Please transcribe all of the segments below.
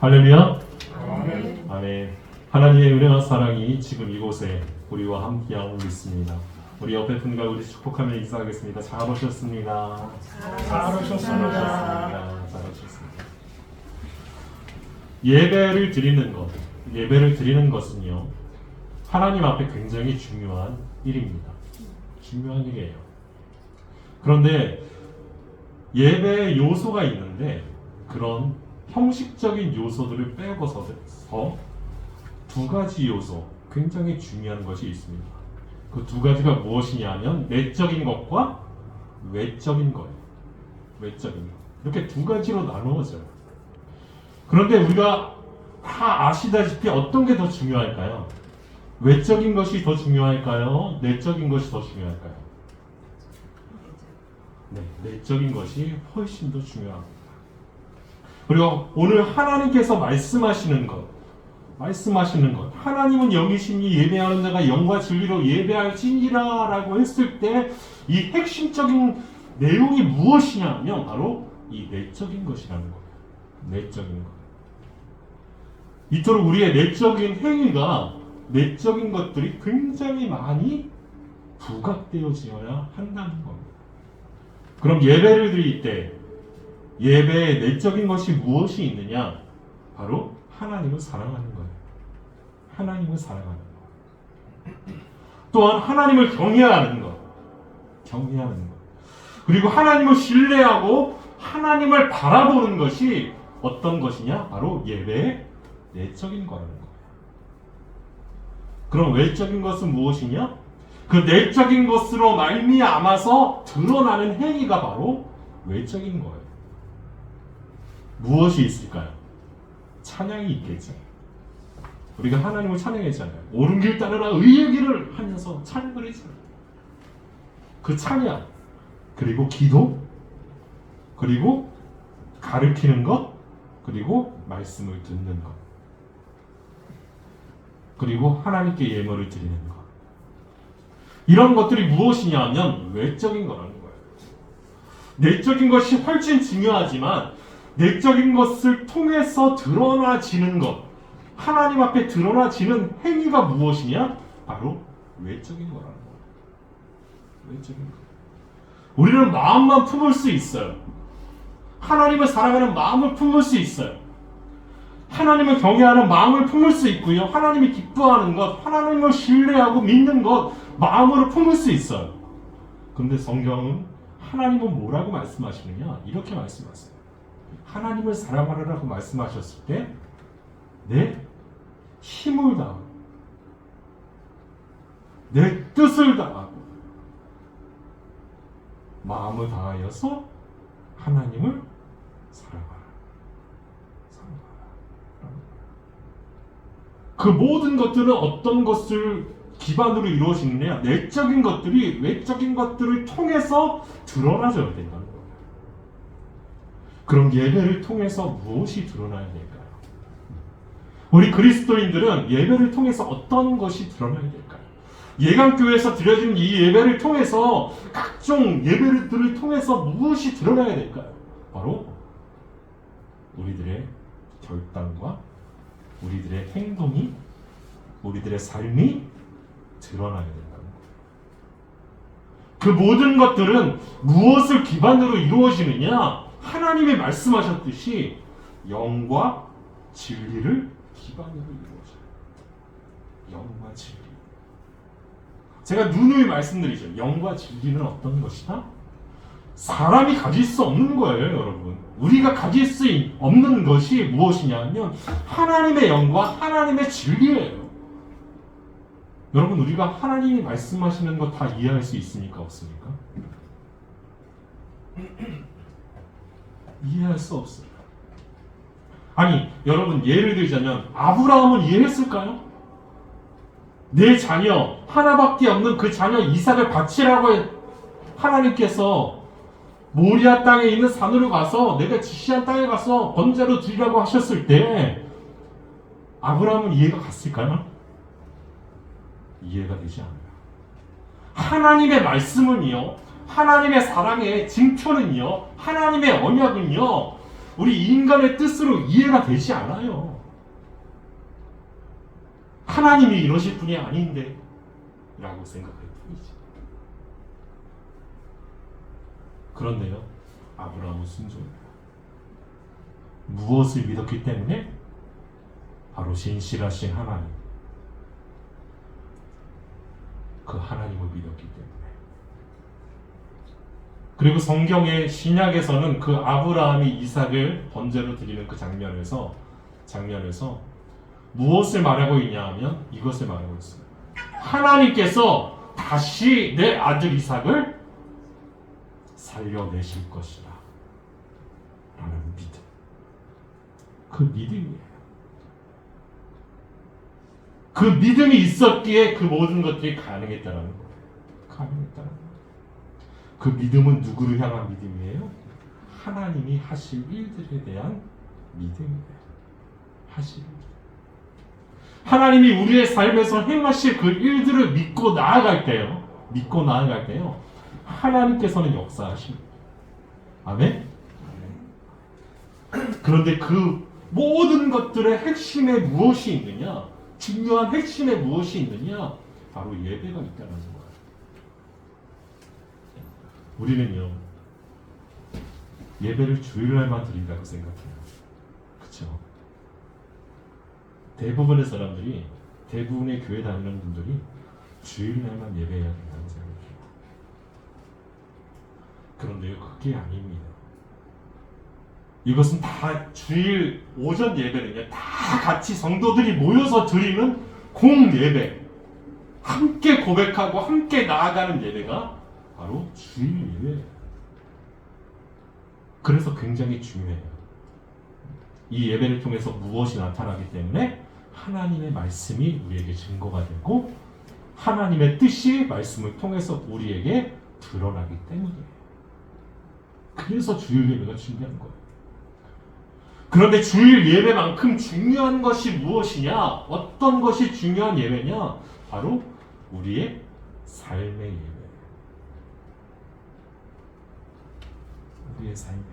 할렐루야. 아멘. 하나님의 은혜와 사랑이 지금 이곳에 우리와 함께하고 있습니다. 우리 옆에 분과 우리 축복하며 인사하겠습니다. 잘 오셨습니다. 잘 오셨습니다. 잘 오셨습니다. 예배를 드리는 것은요, 하나님 앞에 굉장히 중요한 일입니다. 중요한 일이에요. 그런데 예배의 요소가 있는데 그런 형식적인 요소들을 빼고서 두 가지 요소, 굉장히 중요한 것이 있습니다. 그 두 가지가 무엇이냐면 내적인 것과 외적인 거예요. 외적인 것. 이렇게 두 가지로 나누어져요. 그런데 우리가 다 아시다시피 어떤 게 더 중요할까요? 외적인 것이 더 중요할까요? 내적인 것이 더 중요할까요? 네, 내적인 것이 훨씬 더 중요합니다. 그리고 오늘 하나님께서 말씀하시는 것, 하나님은 영이시니 예배하는 자가 영과 진리로 예배할지니라 라고 했을 때 이 핵심적인 내용이 무엇이냐면 바로 이 내적인 것이라는 거예요. 내적인 것. 이토록 우리의 내적인 행위가, 내적인 것들이 굉장히 많이 부각되어져야 한다는 겁니다. 그럼 예배를 드릴 때 예배의 내적인 것이 무엇이 있느냐? 바로 하나님을 사랑하는 거예요. 하나님을 사랑하는 것. 또한 하나님을 경외하는 것. 그리고 하나님을 신뢰하고 하나님을 바라보는 것이 어떤 것이냐? 바로 예배의 내적인 거라는 거예요. 그럼 외적인 것은 무엇이냐? 그 내적인 것으로 말미암아서 드러나는 행위가 바로 외적인 거예요. 무엇이 있을까요? 찬양이 있겠죠. 우리가 하나님을 찬양했잖아요. 옳은 길 따르라 의의 길을 하면서 찬양을 했잖아요. 그 찬양, 그리고 기도, 그리고 가르치는 것, 그리고 말씀을 듣는 것, 그리고 하나님께 예물을 드리는 것. 이런 것들이 무엇이냐면 외적인 거라는 거예요. 내적인 것이 훨씬 중요하지만 내적인 것을 통해서 드러나지는 것, 하나님 앞에 드러나지는 행위가 무엇이냐? 바로 외적인 거라는 거예요. 외적인 거. 우리는 마음만 품을 수 있어요. 하나님을 사랑하는 마음을 품을 수 있어요. 하나님을 경외하는 마음을 품을 수 있고요. 하나님이 기뻐하는 것, 하나님을 신뢰하고 믿는 것, 마음으로 품을 수 있어요. 그런데 성경은 하나님은 뭐라고 말씀하시느냐? 이렇게 말씀하세요. 하나님을 사랑하라고 말씀하셨을 때 내 힘을 다하고 내 뜻을 다하고 마음을 다하여서 하나님을 사랑하라. 그 모든 것들은 어떤 것을 기반으로 이루어지느냐? 내적인 것들이 외적인 것들을 통해서 드러나져야 된다는 거예요. 그럼 예배를 통해서 무엇이 드러나야 될까요? 우리 그리스도인들은 예배를 통해서 어떤 것이 드러나야 될까요? 예강교회에서 드려지는 이 예배를 통해서 각종 예배들을 통해서 무엇이 드러나야 될까요? 바로 우리들의 결단과 우리들의 행동이, 우리들의 삶이 드러나야 된다는 거예요. 그 모든 것들은 무엇을 기반으로 이루어지느냐? 하나님이 말씀하셨듯이 영과 진리를 기반으로 이루어져요. 영과 진리. 제가 누누이 말씀드리죠. 영과 진리는 어떤 것이다? 사람이 가질 수 없는 거예요, 여러분. 우리가 가질 수 없는 것이 무엇이냐면 하나님의 영과 하나님의 진리예요. 여러분, 우리가 하나님이 말씀하시는 것 다 이해할 수 있습니까? 없습니까? 이해할 수 없어요. 아니, 여러분, 예를 들자면 아브라함은 이해했을까요? 내 자녀 하나밖에 없는 그 자녀 이삭을 바치라고 하나님께서 모리아 땅에 있는 산으로 가서 내가 지시한 땅에 가서 번제로 드리라고 하셨을 때 아브라함은 이해가 갔을까요? 이해가 되지 않아요. 하나님의 말씀은요, 하나님의 사랑의 징표는요, 하나님의 언약은요, 우리 인간의 뜻으로 이해가 되지 않아요. 하나님이 이러실 분이 아닌데 라고 생각할 뿐이지. 그런데요, 아브라함은 순종해요. 무엇을 믿었기 때문에? 바로 신실하신 하나님, 그 하나님을 믿었기 때문에. 그리고 성경의 신약에서는 그 아브라함이 이삭을 번제로 드리는 그 장면에서 무엇을 말하고 있냐 하면 이것을 말하고 있어요. 하나님께서 다시 내 아들 이삭을 살려내실 것이다 라는 믿음, 그 믿음이에요. 그 믿음이 있었기에 그 모든 것들이 가능했다는 거예요. 가능했다는 거예요. 그 믿음은 누구를 향한 믿음이에요? 하나님이 하실 일들에 대한 믿음이에요. 하실 일. 하나님이 우리의 삶에서 행하실 그 일들을 믿고 나아갈 때요, 하나님께서는 역사하십니다. 아멘? 그런데 그 모든 것들의 핵심에 무엇이 있느냐? 중요한 핵심에 무엇이 있느냐? 바로 예배가 있다는 거예요. 우리는요, 예배를 주일날만 드린다고 생각해요. 그렇죠? 대부분의 사람들이, 대부분의 교회 다니는 분들이 주일날만 예배해야 된다고 생각해요. 그런데요, 그게 아닙니다. 이것은 다 주일 오전 예배는요, 다 같이 성도들이 모여서 드리는 공예배, 함께 고백하고 함께 나아가는 예배가 바로 주일 예배예요. 그래서 굉장히 중요해요. 이 예배를 통해서 무엇이 나타나기 때문에 하나님의 말씀이 우리에게 증거가 되고 하나님의 뜻이 말씀을 통해서 우리에게 드러나기 때문이에요. 그래서 주일 예배가 중요한 거예요. 그런데 주일 예배만큼 중요한 것이 무엇이냐? 어떤 것이 중요한 예배냐? 바로 우리의 삶의 예배. 우리의 삶의 예배.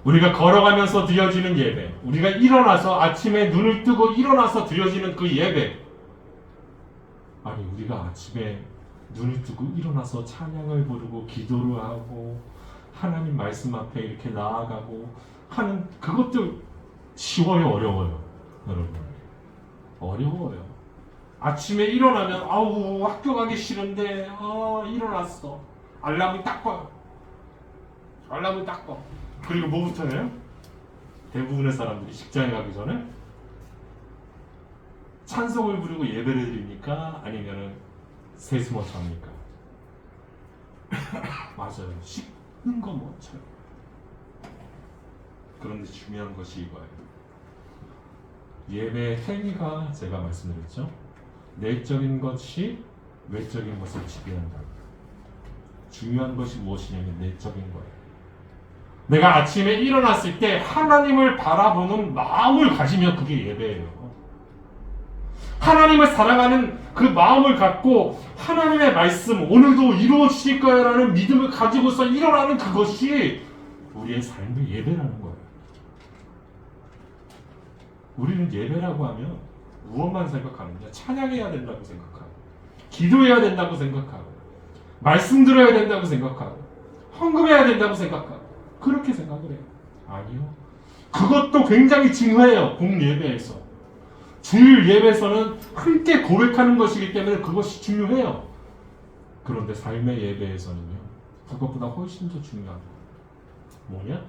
우리가 걸어가면서 드려지는 예배, 우리가 일어나서 아침에 눈을 뜨고 일어나서 드려지는 그 예배. 아니, 우리가 아침에 눈을 뜨고 일어나서 찬양을 부르고 기도를 하고 하나님 말씀 앞에 이렇게 나아가고 하는 그것도 쉬워요, 어려워요? 여러분, 어려워요. 아침에 일어나면 아우 학교 가기 싫은데 일어났어. 알람이 딱 꺼요. 알람이 딱 꺼. 그리고 뭐부터 해요? 대부분의 사람들이 직장에 가기 전에 찬송을 부르고 예배를 드립니까? 아니면은 세수먼저 합니까? 맞아요. 씻는 거 먼저요. 그런데 중요한 것이 이거예요. 예배 행위가 제가 말씀드렸죠. 내적인 것이 외적인 것을 지배한다. 중요한 것이 무엇이냐면 내적인 거예요. 내가 아침에 일어났을 때 하나님을 바라보는 마음을 가지면 그게 예배예요. 하나님을 사랑하는 그 마음을 갖고 하나님의 말씀 오늘도 이루어질 거야라는 믿음을 가지고서 일어나는 그것이 우리의 삶의 예배라는 거예요. 우리는 예배라고 하면 무엇만 생각하느냐? 찬양해야 된다고 생각하고 기도해야 된다고 생각하고 말씀 들어야 된다고 생각하고 헌금해야 된다고 생각하고 그렇게 생각을 해요. 아니요. 그것도 굉장히 중요해요. 공예배에서. 주일 예배에서는 함께 고백하는 것이기 때문에 그것이 중요해요. 그런데 삶의 예배에서는요, 그것보다 훨씬 더 중요한 거 뭐냐?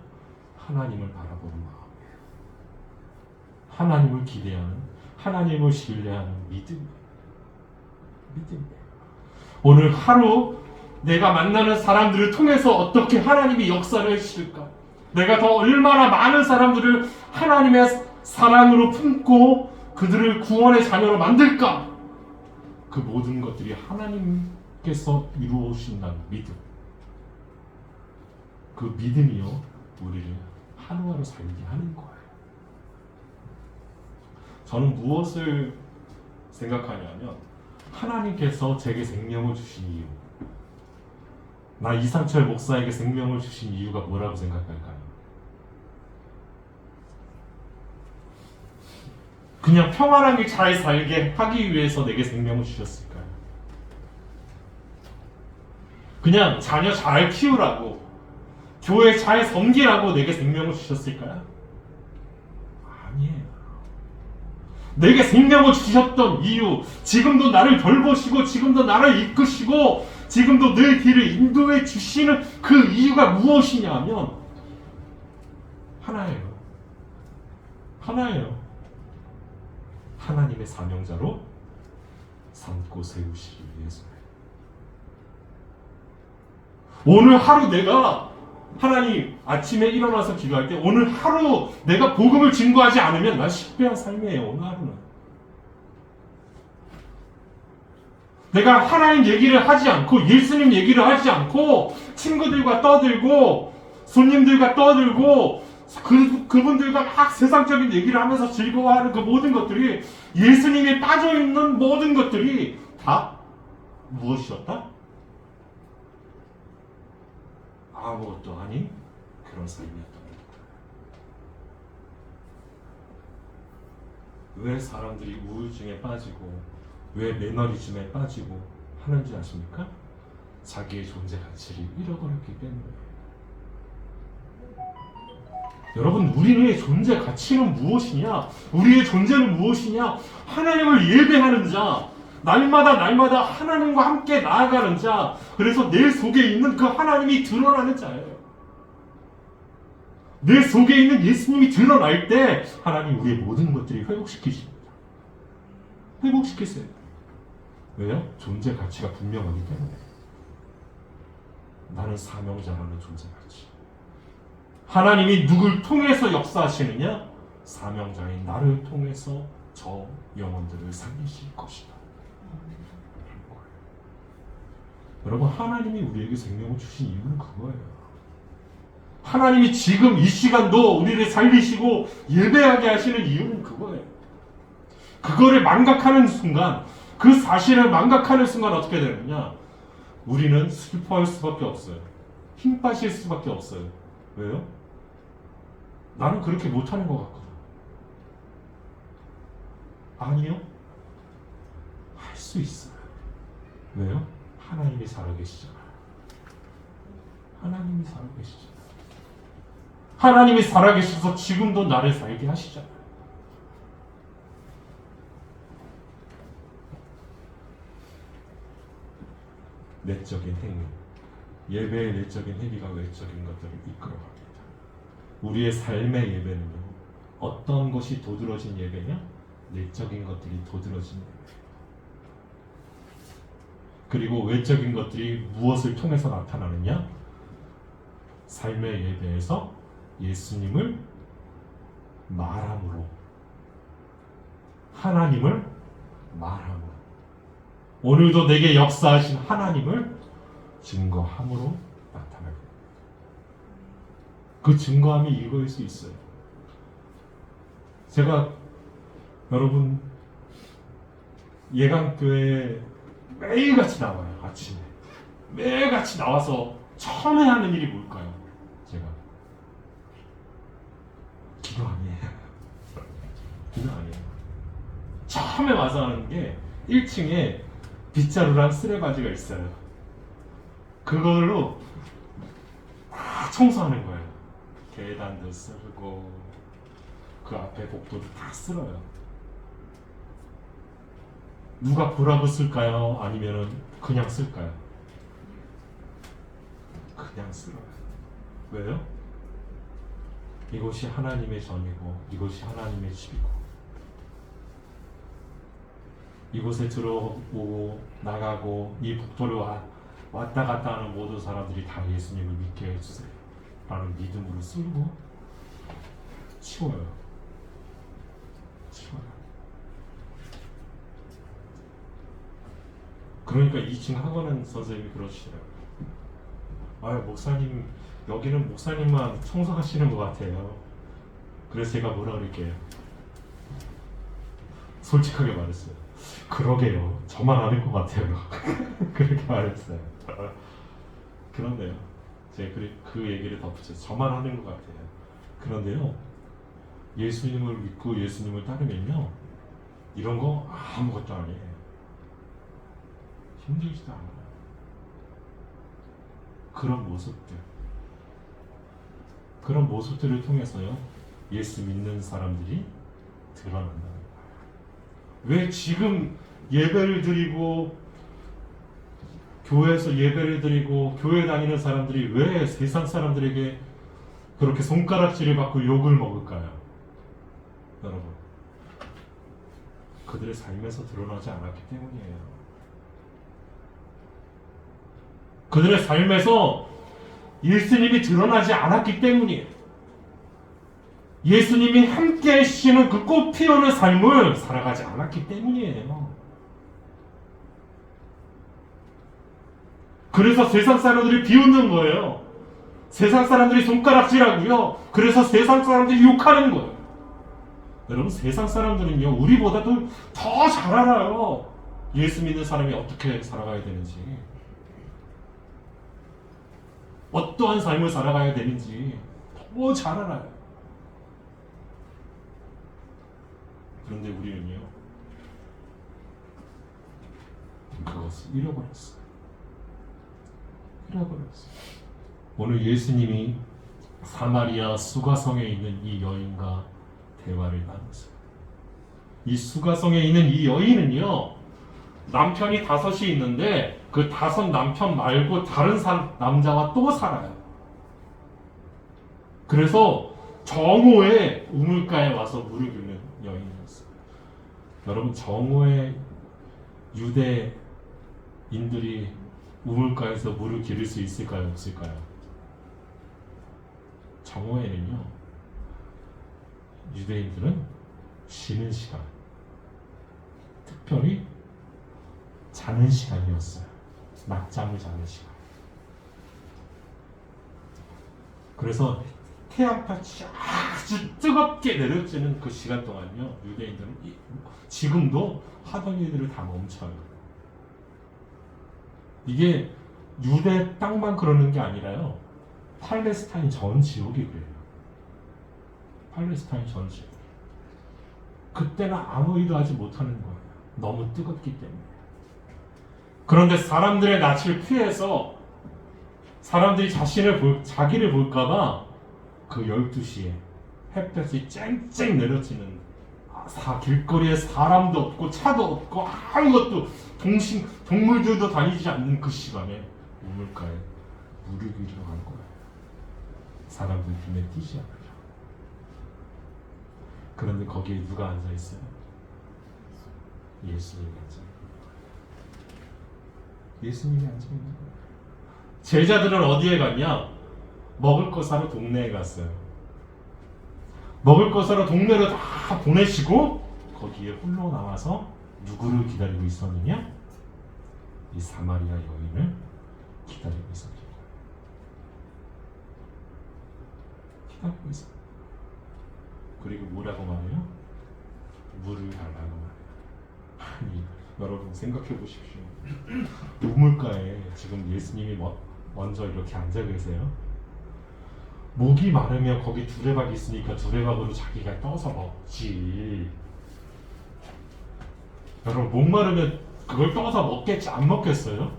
하나님을 바라보는 마음이에요. 하나님을 기대하는, 하나님을 신뢰하는 믿음이에요. 오늘 하루 내가 만나는 사람들을 통해서 어떻게 하나님이 역사를 해주실까? 내가 더 얼마나 많은 사람들을 하나님의 사랑으로 품고 그들을 구원의 자녀로 만들까? 그 모든 것들이 하나님께서 이루어오신다는 믿음. 그 믿음이요, 우리를 하루하루 살게 하는 거예요. 저는 무엇을 생각하냐면 하나님께서 제게 생명을 주신 이유, 나 이상철 목사에게 생명을 주신 이유가 뭐라고 생각할까요? 그냥 평안하게 잘 살게 하기 위해서 내게 생명을 주셨을까요? 그냥 자녀 잘 키우라고, 교회 잘 섬기라고 내게 생명을 주셨을까요? 아니에요. 내게 생명을 주셨던 이유, 지금도 나를 돌보시고 지금도 나를 이끄시고 지금도 내 길을 인도해 주시는 그 이유가 무엇이냐 하면 하나예요. 하나예요. 하나님의 사명자로 삼고 세우시기 위해서예요. 오늘 하루 내가 하나님 아침에 일어나서 기도할 때 오늘 하루 내가 복음을 증거하지 않으면 난 실패한 삶이에요. 오늘 하루는 내가 하나님 얘기를 하지 않고 예수님 얘기를 하지 않고 친구들과 떠들고 손님들과 떠들고 그분들과 막 세상적인 얘기를 하면서 즐거워하는 그 모든 것들이 예수님이 빠져있는 모든 것들이 다 무엇이었다? 아무것도 아닌 그런 삶이었던 겁니다. 왜 사람들이 우울증에 빠지고 왜 매너리즘에 빠지고 하는지 아십니까? 자기의 존재 가치를 잃어버렸기 때문에. 여러분, 우리의 존재 가치는 무엇이냐? 우리의 존재는 무엇이냐? 하나님을 예배하는 자, 날마다 하나님과 함께 나아가는 자, 그래서 내 속에 있는 그 하나님이 드러나는 자예요. 내 속에 있는 예수님이 드러날 때 하나님 우리의 모든 것들이 회복시키십니다. 회복시키세요. 왜요? 존재 가치가 분명하기 때문에. 나는 사명자라는 존재 가치. 하나님이 누굴 통해서 역사하시느냐? 사명자인 나를 통해서 저 영혼들을 살리실 것이다. 여러분, 하나님이 우리에게 생명을 주신 이유는 그거예요. 하나님이 지금 이 시간도 우리를 살리시고 예배하게 하시는 이유는 그거예요. 그거를 망각하는 순간, 그 사실을 망각하는 순간 어떻게 되느냐? 우리는 슬퍼할 수밖에 없어요. 힘 빠질 수밖에 없어요. 왜요? 나는 그렇게 못하는 것 같거든. 아니요. 할 수 있어요. 왜요? 하나님이 살아계시잖아요. 하나님이 살아계시잖아요. 하나님이 살아계셔서 지금도 나를 살게 하시잖아요. 내적인 행위, 예배의 내적인 행위가 외적인 것들을 이끌어갑니다. 우리의 삶의 예배는요, 어떤 것이 도드러진 예배냐? 내적인 것들이 도드러진 예배. 그리고 외적인 것들이 무엇을 통해서 나타나느냐? 삶의 예배에서 예수님을 말함으로, 하나님을 말함으로, 오늘도 내게 역사하신 하나님을 증거함으로 나타날 겁니다. 그 증거함이 이거일 수 있어요. 제가 여러분 예강교회에 매일같이 나와요. 아침에 매일같이 나와서 처음에 하는 일이 뭘까요? 제가 기도 아니에요. 기도 아니에요. 처음에 와서 하는 게 1층에 빗자루랑 쓰레바지가 있어요. 그걸로 다 청소하는 거예요. 계단도 쓸고 그 앞에 복도도 다 쓸어요. 누가 보라고 쓸까요? 아니면은 그냥 쓸까요? 그냥 쓸어요. 왜요? 이곳이 하나님의 전이고 이곳이 하나님의 집이고 이곳에 들어오고 나가고 이 복도를 왔다 갔다 하는 모든 사람들이 다 예수님을 믿게 해주세요 라는 믿음으로 쓸고 치워요. 그러니까 2층 학원은 선생님이 그러시더라고요. 목사님, 여기는 목사님만 청소하시는 것 같아요. 그래서 제가 뭐라 그럴게요. 솔직하게 말했어요. 그러게요. 저만 아는 것 같아요. 그렇게 말했어요. 그런데요. 제가 그 얘기를 덧붙여 저만 하는 것 같아요. 그런데요. 예수님을 믿고 예수님을 따르면요. 이런 거 아무것도 아니에요. 힘들지도 않아요. 그런 모습들을 통해서요. 예수 믿는 사람들이 드러난다는 거예요. 왜 지금 예배를 드리고 교회에서 예배를 드리고 교회 다니는 사람들이 왜 세상 사람들에게 그렇게 손가락질을 받고 욕을 먹을까요? 여러분, 그들의 삶에서 드러나지 않았기 때문이에요. 그들의 삶에서 예수님이 드러나지 않았기 때문이에요. 예수님이 함께 하시는 그 꽃 피우는 삶을 살아가지 않았기 때문이에요. 그래서 세상 사람들이 비웃는 거예요. 세상 사람들이 손가락질하고요. 그래서 세상 사람들이 욕하는 거예요. 여러분, 세상 사람들은요, 우리보다도 더 잘 알아요. 예수 믿는 사람이 어떻게 살아가야 되는지, 어떠한 삶을 살아가야 되는지 더 잘 알아요. 그런데 우리는요, 그것을 잃어버렸어요. 오늘 예수님이 사마리아 수가성에 있는 이 여인과 대화를 나누세요. 이 수가성에 있는 이 여인은요, 남편이 5이 있는데 그 5 남편 말고 다른 남자와 또 살아요. 그래서 정오에 우물가에 와서 물을 붓는 여인이었어요. 여러분, 정오에 유대인들이 우물가에서 물을 기를 수 있을까요? 없을까요? 정오에는요, 유대인들은 쉬는 시간, 특별히 자는 시간이었어요. 낮잠을 자는 시간. 그래서 태양볕이 아주 뜨겁게 내려지는 그 시간 동안요, 유대인들은 지금도 하던 일들을 다 멈춰요. 이게 유대 땅만 그러는 게 아니라요, 팔레스타인 전 지역이 그래요. 팔레스타인 전 지역. 그때는 아무 일도 하지 못하는 거예요. 너무 뜨겁기 때문에. 그런데 사람들의 낯을 피해서 사람들이 자기를 볼까봐 그 12시에 햇볕이 쨍쨍 내려지는, 길거리에 사람도 없고 차도 없고 아무것도 동물들도 다니지 않는 그 시간에 우물가에 물을 기르러 간 거예요. 사람들 눈에 띄지 않으려. 그런데 거기에 누가 앉아있어요? 예수님이 앉아있어요. 예수님이 앉아있는 거예요. 제자들은 어디에 갔냐? 먹을 거 사러 동네에 갔어요. 먹을 거 사러 동네로 다 보내시고 거기에 홀로 나와서 누구를 기다리고 있었느냐? 이 사마리아 여인을 기다리고 있었죠. 기다리고 있어요. 그리고 뭐라고 말해요? 물을 달라고 말해요. 아니, 여러분 생각해 보십시오. 우물가에 지금 예수님이 먼저 이렇게 앉아 계세요. 목이 마르면 거기 두레박 있으니까 두레박으로 자기가 떠서 먹지. 여러분, 목 마르면 그걸 떠서 먹겠지, 안 먹겠어요?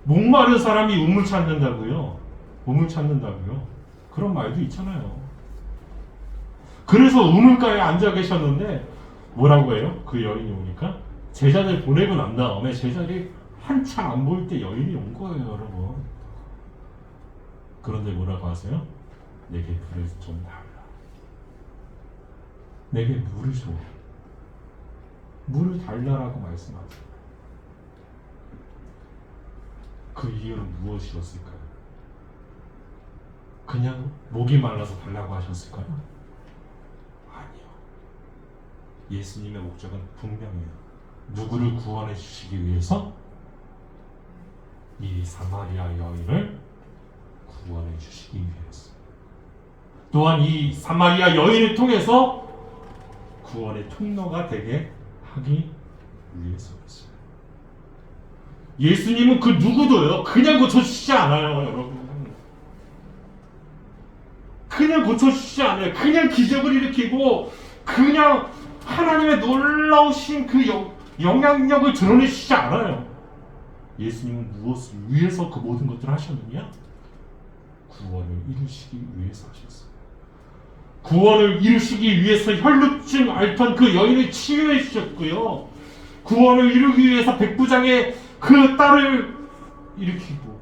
목 마른 사람이 우물 찾는다고요? 우물 찾는다고요? 그런 말도 있잖아요. 그래서 우물가에 앉아 계셨는데 뭐라고 해요? 그 여인이 오니까 제자들 보내고 난 다음에 제자들이 한참 안 보일 때 여인이 온 거예요, 여러분. 그런데 뭐라고 하세요? 내게 물을 좀 달라. 내게 물을 줘. 물을 달라라고 말씀하죠. 그 이유는 무엇이었을까요? 그냥 목이 말라서 달라고 하셨을까요? 아니요. 예수님의 목적은 분명해요. 누구를 구원해 주시기 위해서? 이 사마리아 여인을 구원해 주시기 위해서. 또한 이 사마리아 여인을 통해서 구원의 통로가 되게 하기 위해서였어요. 예수님은 그 누구도요 그냥 고쳐주시지 않아요, 여러분. 그냥 고쳐주시지 않아요. 그냥 기적을 일으키고 그냥 하나님의 놀라우신 그 영향력을 드러내시지 않아요. 예수님은 무엇을 위해서 그 모든 것들을 하셨느냐? 구원을 이루시기 위해서 하셨어요. 구원을 이루시기 위해서 혈루증 앓던 그 여인을 치유해 주셨고요. 구원을 이루기 위해서 백부장의 그 딸을 일으키고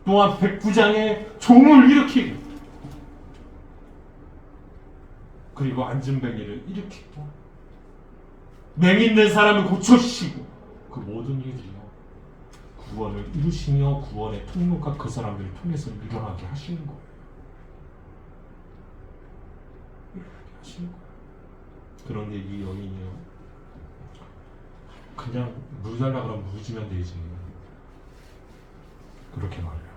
또한 백부장의 종을 일으키고 그리고 안진뱅이를 일으키고 맹인된 사람을 고쳐주시고 그 모든 일들이요 구원을 이루시며 구원의 통로가 그 사람들을 통해서 일어나게 하시는 거예요. 이렇게 하시는 거예요. 그런데 이 여인이요 그냥 물 달라 그러면 물 주면 되지 그렇게 말해요.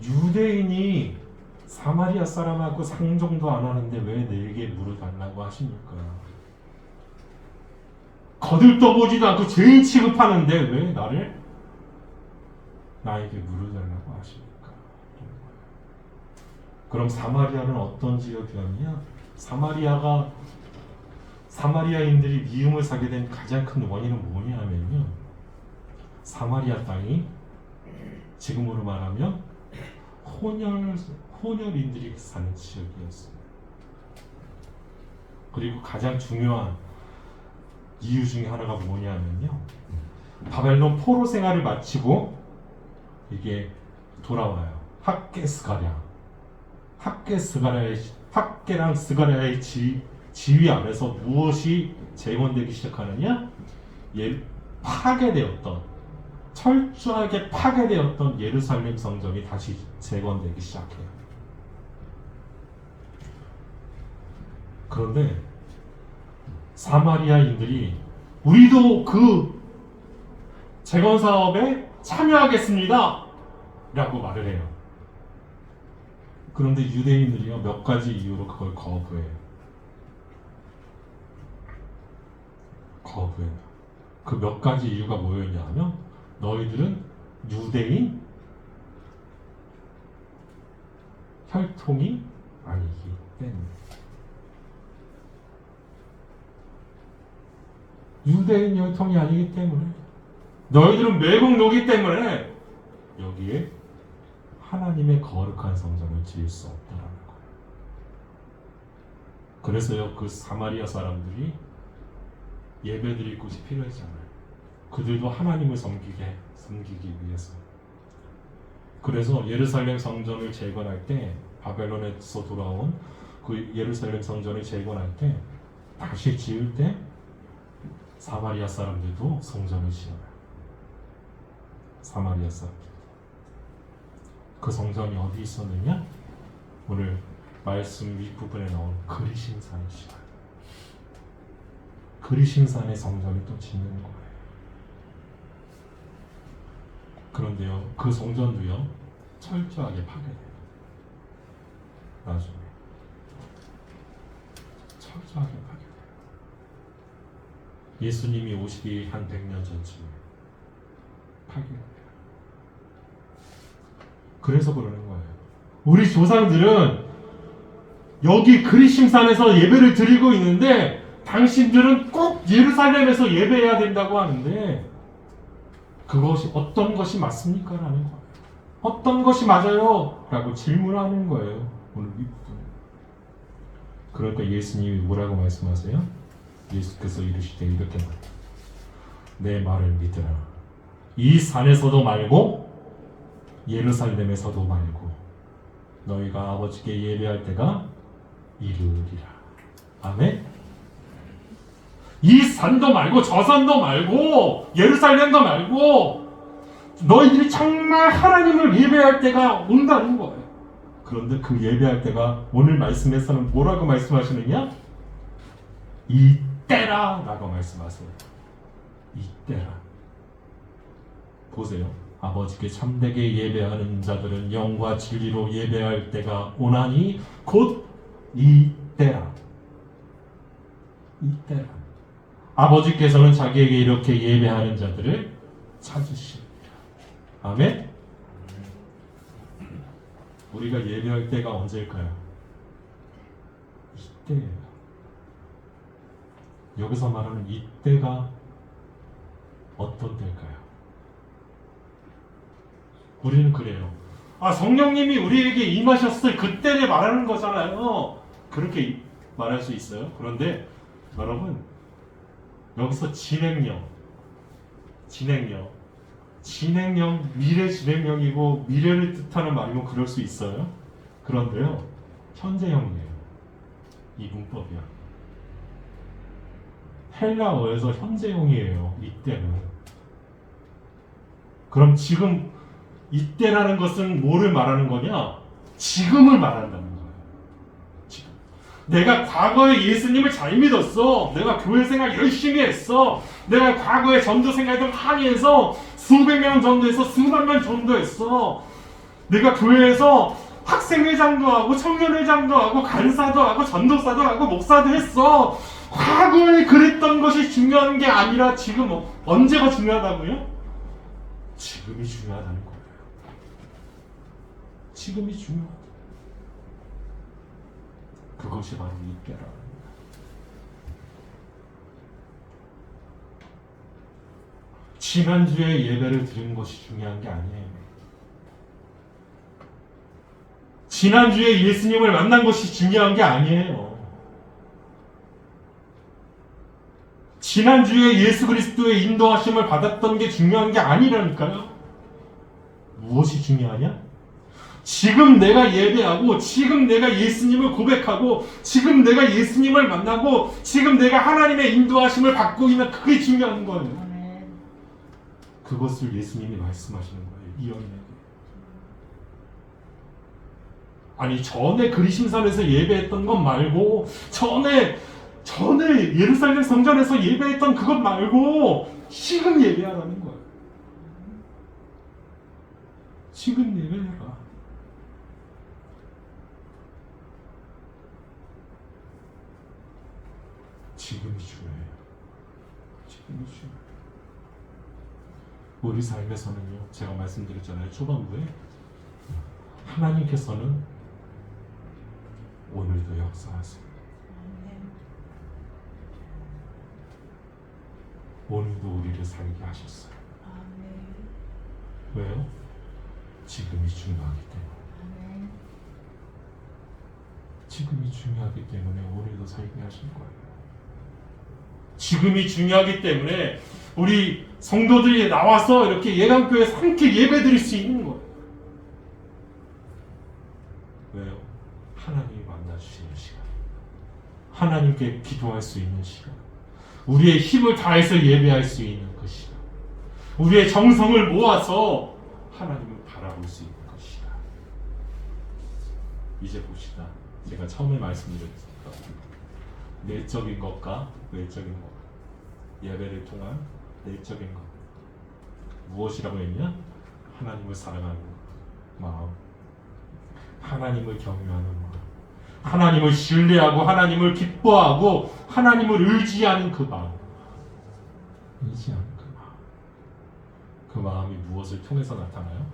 유대인이 사마리아 사람하고 상종도 안 하는데 왜 내게 물을 달라고 하십니까? 거들떠보지도 않고 죄인 취급하는데 왜 나에게 물을 달라고 하십니까? 그럼 사마리아는 어떤 지역이었냐? 사마리아인들이 미움을 사게 된 가장 큰 원인은 뭐냐면요, 사마리아 땅이 지금으로 말하면 혼혈인들이 사는 지역이었습니다. 그리고 가장 중요한 이유 중에 하나가 뭐냐면요, 바벨론 포로 생활을 마치고 이게 돌아와요. 학계랑 스가랴의 지위 아래서 무엇이 재건되기 시작하느냐? 철저하게 파괴되었던 예루살렘 성전이 다시 재건되기 시작해요. 그런데 사마리아인들이 우리도 그 재건 사업에 참여하겠습니다 라고 말을 해요. 그런데 유대인들이요 몇 가지 이유로 그걸 거부해요. 그 몇 가지 이유가 뭐였냐 하면, 너희들은 유대인 혈통이 아니기 때문에, 유대인 혈통이 아니기 때문에, 너희들은 매국노기 때문에 여기에 하나님의 거룩한 성전을 지을 수 없다라는 거예요. 그래서요 그 사마리아 사람들이 예배드릴 곳이 필요했잖아요. 그들도 하나님을 섬기기 위해서. 그래서 예루살렘 성전을 재건할 때, 바벨론에서 돌아온 그 예루살렘 성전을 재건할 때, 다시 지을 때 사마리아 사람들도 성전을 지어요. 사마리아 사람들. 그 성전이 어디 있었느냐? 오늘 말씀 윗부분에 나온 그리심산에 있어요. 그리심산의 성전을 또 짓는 거예요. 그런데요, 그 성전도요 철저하게 파괴돼요. 나중에 철저하게 파괴돼요. 예수님이 오시기 한 100년 전쯤에 파괴돼요. 그래서 그러는 거예요. 우리 조상들은 여기 그리심산에서 예배를 드리고 있는데 당신들은 꼭 예루살렘에서 예배해야 된다고 하는데, 그것이 어떤 것이 맞습니까? 라는 거예요. 어떤 것이 맞아요? 라고 질문하는 거예요. 오늘 윗부분. 그러니까 예수님이 뭐라고 말씀하세요? 예수께서 이르시되 이렇게 말해요. 내 말을 믿으라. 이 산에서도 말고 예루살렘에서도 말고 너희가 아버지께 예배할 때가 이르리라. 아멘. 이 산도 말고 저 산도 말고 예루살렘도 말고 너희들이 정말 하나님을 예배할 때가 온다는 거예요. 그런데 그 예배할 때가 오늘 말씀에서는 뭐라고 말씀하시느냐? 이때라 라고 말씀하세요. 이때라. 보세요. 아버지께 참되게 예배하는 자들은 영과 진리로 예배할 때가 오나니 곧 이때라. 이때라. 아버지께서는 자기에게 이렇게 예배하는 자들을 찾으십니다. 아멘? 우리가 예배할 때가 언제일까요? 이때예요. 여기서 말하는 이때가 어떤 때일까요? 우리는 그래요. 성령님이 우리에게 임하셨을 그때를 말하는 거잖아요. 그렇게 말할 수 있어요. 그런데 여러분, 여기서 진행령, 미래 진행령이고 미래를 뜻하는 말이면 그럴 수 있어요. 그런데요, 현재형이에요. 이 문법이야. 헬라어에서 현재형이에요. 이때는. 그럼 지금 이때라는 것은 뭐를 말하는 거냐? 지금을 말한다는 거예요. 지금. 내가 과거에 예수님을 잘 믿었어. 내가 교회 생활 열심히 했어. 내가 과거에 전도 생활도 많이 해서 수백 명 전도해서 수만 명 전도했어. 내가 교회에서 학생회장도 하고 청년회장도 하고 간사도 하고 전도사도 하고 목사도 했어. 과거에 그랬던 것이 중요한 게 아니라 지금 언제가 중요하다고요? 지금이 중요하다는 거예요. 지금이 중요하다. 그것이 바로 이때라는 거예요. 지난주에 예배를 드린 것이 중요한 게 아니에요. 지난주에 예수님을 만난 것이 중요한 게 아니에요. 지난주에 예수 그리스도의 인도하심을 받았던 게 중요한 게 아니라니까요. 무엇이 중요하냐? 지금 내가 예배하고, 지금 내가 예수님을 고백하고, 지금 내가 예수님을 만나고, 지금 내가 하나님의 인도하심을 받고 있는 그게 중요한 거예요. 그것을 예수님이 말씀하시는 거예요. 이 여인에게. 아니, 전에 그리심산에서 예배했던 것 말고, 전에 예루살렘 성전에서 예배했던 그것 말고 지금 예배하라는 거예요. 지금 예배해라. 지금이 중요해요. 지금이 중요해요. 우리 삶에서는요, 제가 말씀드렸잖아요. 초반부에 하나님께서는 오늘도 역사하세요. 오늘도 우리를 살게 하셨어요. 왜요? 지금이 중요하기 때문에. 지금이 중요하기 때문에 오늘도 살게 하신 거예요. 지금이 중요하기 때문에 우리 성도들이 나와서 이렇게 예강교회에서 함께 예배드릴 수 있는 거예요. 왜요? 하나님이 만나주시는 시간, 하나님께 기도할 수 있는 시간, 우리의 힘을 다해서 예배할 수 있는 그 시간, 우리의 정성을 모아서 하나님을 바라볼 수 있는 그 시간. 이제 봅시다. 제가 처음에 말씀드렸던 내적인 것과 외적인 것, 예배를 통한 내적인 것, 무엇이라고 했냐? 하나님을 사랑하는 마음, 하나님을 경외하는 마음, 하나님을 신뢰하고 하나님을 기뻐하고 하나님을 의지하는 그 마음, 의지하는 그 마음. 그 마음이 무엇을 통해서 나타나요?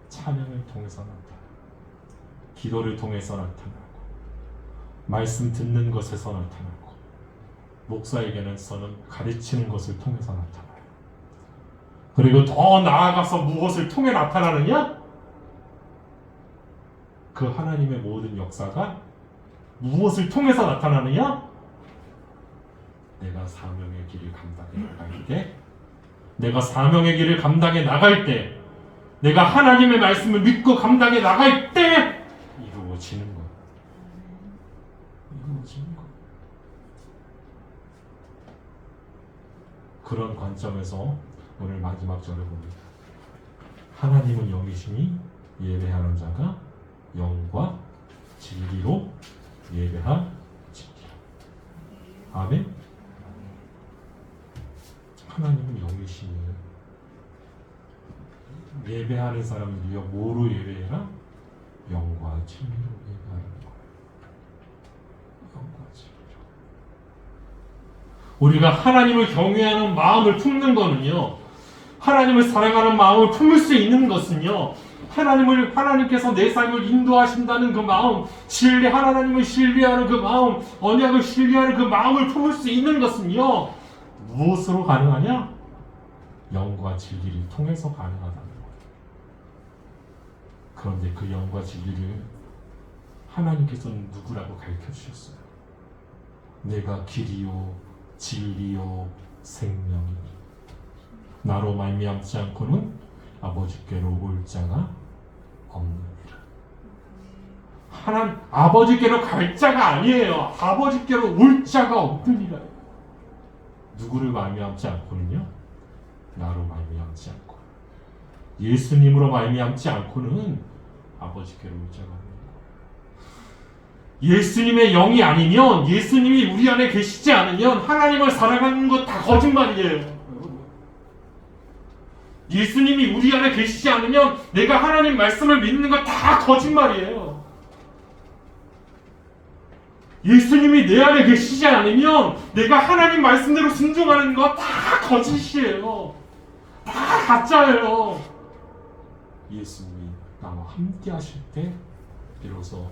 찬양을 통해서 나타나요. 기도를 통해서 나타나고, 말씀 듣는 것에서 나타나고, 목사에게는서는 가르치는 것을 통해서 나타나요. 그리고 더 나아가서 무엇을 통해 나타나느냐? 그 하나님의 모든 역사가 무엇을 통해서 나타나느냐? 내가 사명의 길을 감당해 나갈 때, 내가 사명의 길을 감당해 나갈 때, 내가 하나님의 말씀을 믿고 감당해 나갈 때 이루어지는 거예요. 이루어지는 거예요. 그런 관점에서 오늘 마지막 절을 봅니다. 하나님은 영이시니 예배하는 자가 영과 진리로 예배할지니라. 아멘. 하나님은 영이시니 예배하는 사람은 뭐로 예배해라? 영과 진리로 예배하는 거예요. 영과 진리로. 우리가 하나님을 경외하는 마음을 품는 거는요, 하나님을 사랑하는 마음을 품을 수 있는 것은요, 하나님께서 내 삶을 인도하신다는 그 마음, 하나님을 신뢰하는 그 마음, 언약을 신뢰하는 그 마음을 품을 수 있는 것은요, 무엇으로 가능하냐? 영과 진리를 통해서 가능하다는 거예요. 그런데 그 영과 진리를 하나님께서는 누구라고 가르쳐 주셨어요? 내가 길이요 진리요 생명이니 나로 말미암지 않고는 아버지께로 올 자가 없느니라. 아버지께로 갈 자가 아니에요. 아버지께로 올 자가 없느니라. 누구를 말미암지 않고는요, 나로 말미암지 않고 예수님으로 말미암지 않고는 아버지께로 올 자가 없느니라. 예수님의 영이 아니면, 예수님이 우리 안에 계시지 않으면 하나님을 사랑하는 것 다 거짓말이에요. 예수님이 우리 안에 계시지 않으면 내가 하나님 말씀을 믿는 것 다 거짓말이에요. 예수님이 내 안에 계시지 않으면 내가 하나님 말씀대로 순종하는 것 다 거짓이에요. 다 가짜예요. 예수님이 나와 함께 하실 때 비로소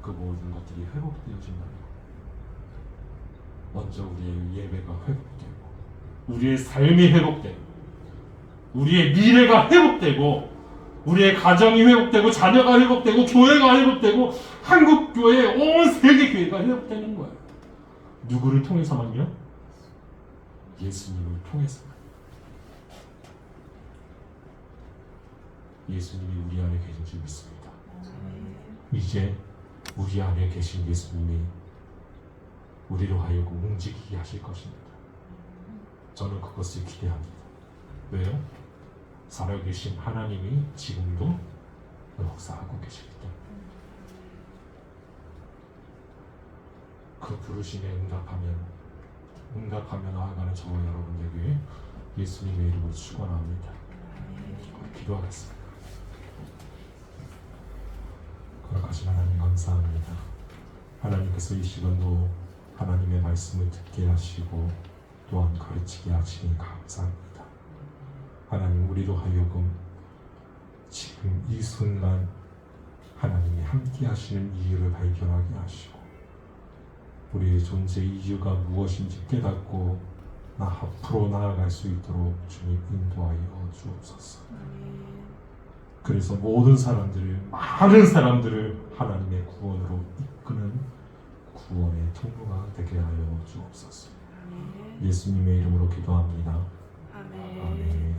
그 모든 것들이 회복되어진다는 것. 먼저 우리의 예배가 회복되고, 우리의 삶이 회복되고, 우리의 미래가 회복되고, 우리의 가정이 회복되고, 자녀가 회복되고, 교회가 회복되고, 한국교회, 온 세계교회가 회복되는 거예요. 누구를 통해서만요? 예수님을 통해서만. 예수님이 우리 안에 계신 줄 믿습니다. 이제 우리 안에 계신 예수님이 우리로 하여금 움직이게 하실 것입니다. 저는 그것을 기대합니다. 왜요? 살아계신 하나님이 지금도 역사하고 계시기 때문에. 그 부르심에 응답하며 나아가는 저와 여러분에게 예수님의 이름을 축원합니다. 기도하겠습니다. 거룩하신 하나님 감사합니다. 하나님께서 이 시간도 하나님의 말씀을 듣게 하시고 또한 가르치게 하시니 감사합니다. 하나님, 우리로 하여금 지금 이 순간 하나님이 함께 하시는 이유를 발견하게 하시고 우리의 존재의 이유가 무엇인지 깨닫고 앞으로 나아갈 수 있도록 주님 인도하여 주옵소서. 그래서 많은 사람들을 하나님의 구원으로 이끄는 구원의 통로가 되게 하여 주옵소서. 예수님의 이름으로 기도합니다. 아멘.